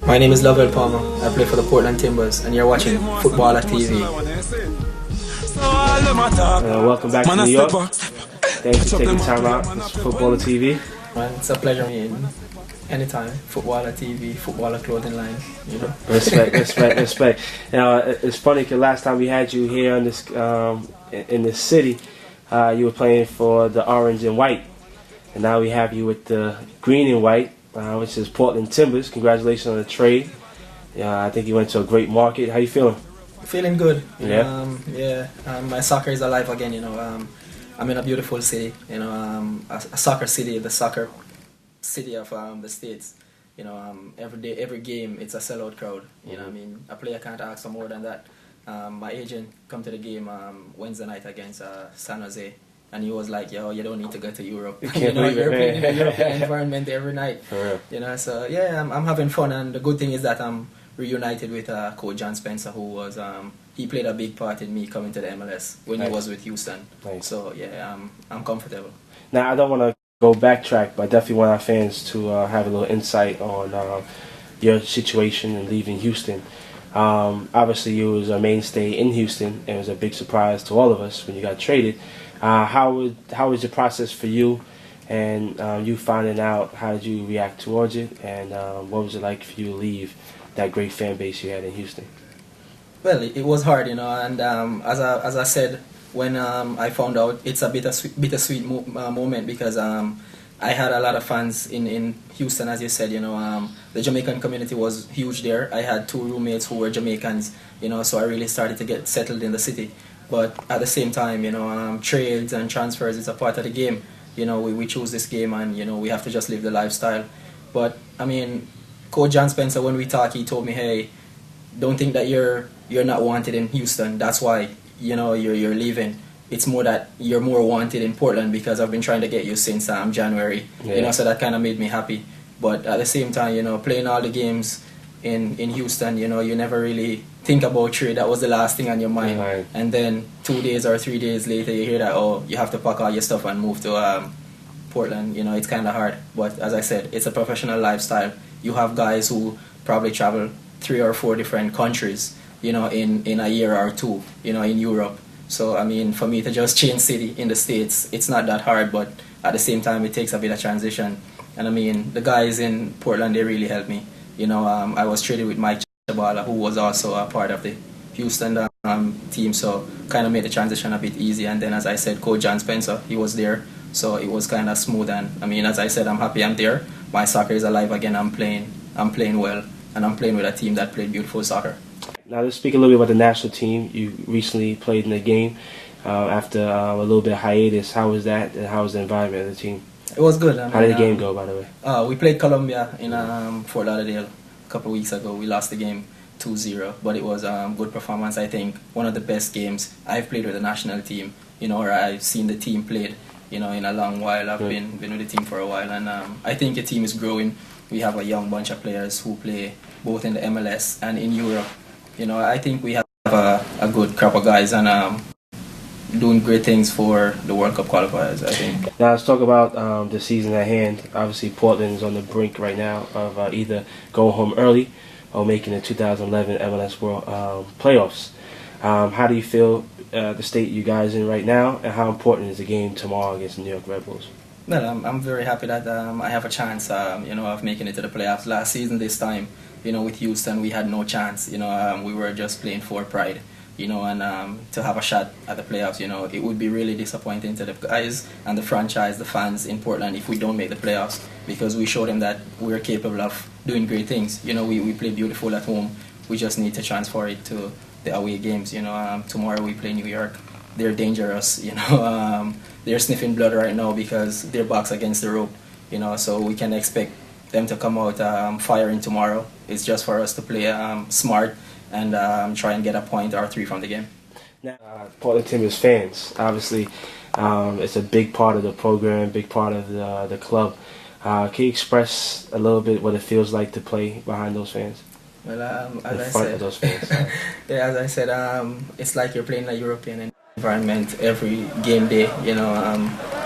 My name is Lovel Palmer. I play for the Portland Timbers, and you're watching FutbolrTV. Welcome back to New York. Thanks for taking time out. It's FutbolrTV. Man, it's a pleasure in anytime. FutbolrTV, footballer clothing line. You know. Respect. Now it's funny because last time we had you here in this city, you were playing for the orange and white, and now we have you with the green and white. Which is Portland Timbers. Congratulations on the trade. I think you went to a great market. How you feeling? Feeling good. Yeah. My soccer is alive again. You know, I'm in a beautiful city. You know, a soccer city, the soccer city of the States. You know, every day, every game, it's a sellout crowd. You know, what I mean, a player can't ask for more than that. My agent come to the game Wednesday night against San Jose. And he was like, yo, you don't need to go to Europe. You know, you're playing in a European environment every night. For real. You know, so yeah, I'm having fun. And the good thing is that I'm reunited with Coach John Spencer, who was, he played a big part in me coming to the MLS when he was with Houston. Nice. So yeah, I'm comfortable. Now, I don't want to go backtrack, but I definitely want our fans to have a little insight on your situation and leaving Houston. Obviously, you was a mainstay in Houston, and it was a big surprise to all of us when you got traded. How was the process for you, and you finding out? How did you react towards it, and what was it like for you to leave that great fan base you had in Houston? Well, it was hard, you know, and as I said, when I found out, it's a bittersweet moment because I had a lot of fans in Houston, as you said. You know, the Jamaican community was huge there. I had 2 roommates who were Jamaicans, you know, so I really started to get settled in the city. But at the same time, you know, trades and transfers is a part of the game. You know, we choose this game, and you know, we have to just live the lifestyle. But I mean, Coach John Spencer, when we talked, he told me, hey, don't think that you're not wanted in Houston. That's why, you know, you're leaving. It's more that you're more wanted in Portland because I've been trying to get you since January. Yeah. You know, so that kind of made me happy. But at the same time, you know, playing all the games in Houston, you know, you never really think about trade. That was the last thing on your mind. Right. And then 2 days or 3 days later, you hear that, oh, you have to pack all your stuff and move to Portland. You know, it's kind of hard. But as I said, it's a professional lifestyle. You have guys who probably travel 3 or 4 different countries, you know, in a year or 2, you know, in Europe. So, I mean, for me to just change city in the States, it's not that hard, but at the same time, it takes a bit of transition. And I mean, the guys in Portland, they really helped me. You know, I was traded with Mike, who was also a part of the Houston team, so kind of made the transition a bit easy. And then, as I said, Coach John Spencer, he was there, so it was kind of smooth. And I mean, as I said, I'm happy I'm there. My soccer is alive again. I'm playing well, and I'm playing with a team that played beautiful soccer. Now let's speak a little bit about the national team. You recently played in the game after a little bit of hiatus. How was that, and how was the environment of the team? It was good. I mean, how did the game go, by the way? We played Colombia in Fort Lauderdale a couple of weeks ago. We lost the game 2-0, but it was a good performance. I think one of the best games I've played with the national team, you know, or I've seen the team played, you know, in a long while. I've been with the team for a while, and I think the team is growing. We have a young bunch of players who play both in the MLS and in Europe. You know, I think we have a good crop of guys, and doing great things for the World Cup qualifiers, I think. Now let's talk about the season at hand. Obviously, Portland is on the brink right now of either going home early or making the 2011 MLS World playoffs. How do you feel the state you guys in right now, and how important is the game tomorrow against the New York Red Bulls? Well, I'm very happy that I have a chance, you know, of making it to the playoffs. Last season, this time, you know, with Houston, we had no chance. You know, we were just playing for pride. You know, and to have a shot at the playoffs, you know, it would be really disappointing to the guys and the franchise, the fans in Portland, if we don't make the playoffs, because we showed them that we're capable of doing great things. You know, we play beautiful at home. We just need to transfer it to the away games. You know, tomorrow we play New York. They're dangerous. You know, they're sniffing blood right now because their back's against the rope. You know, so we can expect them to come out firing tomorrow. It's just for us to play smart and try and get a point or 3 from the game. Now, Portland Timbers fans, obviously, it's a big part of the program, big part of the club. Can you express a little bit what it feels like to play behind those fans? Well, in front of those fans. Yeah, as I said, it's like you're playing a European environment every game day. You know,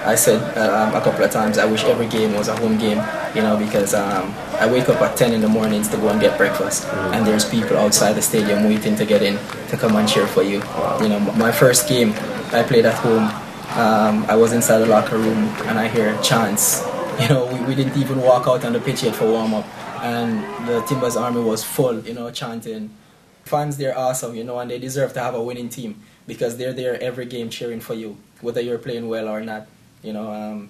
I said a couple of times, I wish every game was a home game. you know, because I wake up at 10 in the mornings to go and get breakfast, and there's people outside the stadium waiting to get in to come and cheer for you. You know, my first game I played at home, I was inside the locker room and I hear chants. You know, we didn't even walk out on the pitch yet for warm-up, and the Timbers Army was full, you know, chanting. Fans, they're awesome, you know, and they deserve to have a winning team because they're there every game cheering for you, whether you're playing well or not, you know.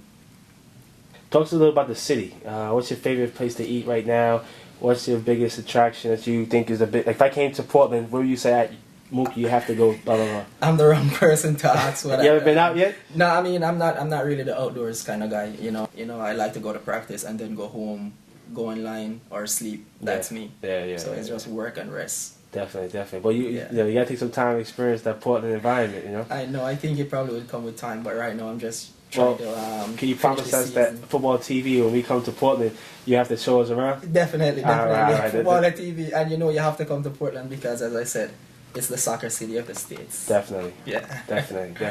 Talk to us a little about the city. What's your favorite place to eat right now? What's your biggest attraction that you think is a bit... Like if I came to Portland, where would you say, Mookie, you have to go, blah, blah, blah? I'm the wrong person to ask. You ever been out yet? No, I mean, I'm not really the outdoors kind of guy, you know. You know, I like to go to practice and then go home, go online or sleep. That's me. Yeah. So it's just work and rest. Definitely. But you gotta take some time to experience that Portland environment, you know. I know. I think it probably would come with time, but right now I'm just trying to. Can you promise us that Football TV, when we come to Portland, you have to show us around? Definitely. All right. Football TV, and you know you have to come to Portland because, as I said, it's the soccer city of the States. Definitely. Yeah. Definitely.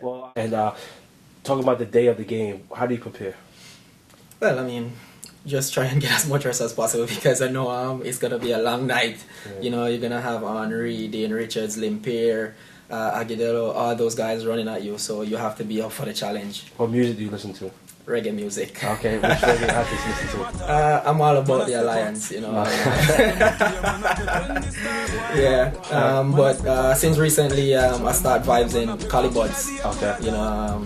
Well, and talking about the day of the game, how do you prepare? Well, I mean, just try and get as much rest as possible because I know it's gonna be a long night. Yeah. You know, you're gonna have Henry, Dane Richards, Limpier, Agudelo, all those guys running at you, so you have to be up for the challenge. What music do you listen to? Reggae music. Okay, which reggae artist you listen to? I'm all about the Alliance, you know. Yeah, but since recently I start vibes in Buds. Okay. You know,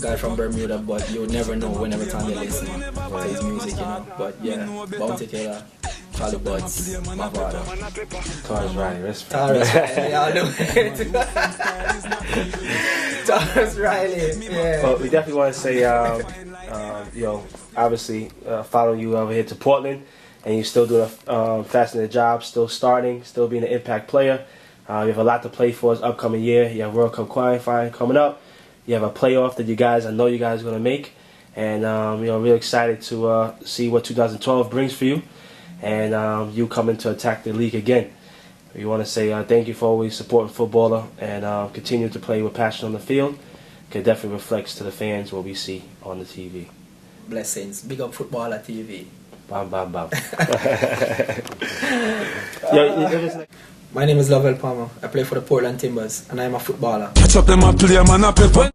guy from Bermuda, but you never know whenever time you listen to his music, you know. But yeah, Bounty Killer, Buds, Movado. Tarrus Riley, respect. Tarrus Riley, I'll do it. Tarrus Riley, yeah. Well, we definitely want to say, obviously following you over here to Portland, and you still doing a fascinating job, still starting, still being an impact player. You have a lot to play for this upcoming year. You have World Cup qualifying coming up. You have a playoff that I know you guys are going to make, and really excited to see what 2012 brings for you, and you coming to attack the league again. We want to say thank you for always supporting Footballer and continue to play with passion on the field. It definitely reflects to the fans what we see on the TV. Blessings. Big up Footballer TV. Bam, bam, bam. My name is Lovel Palmer. I play for the Portland Timbers, and I'm a footballer. Catch up them and play, man,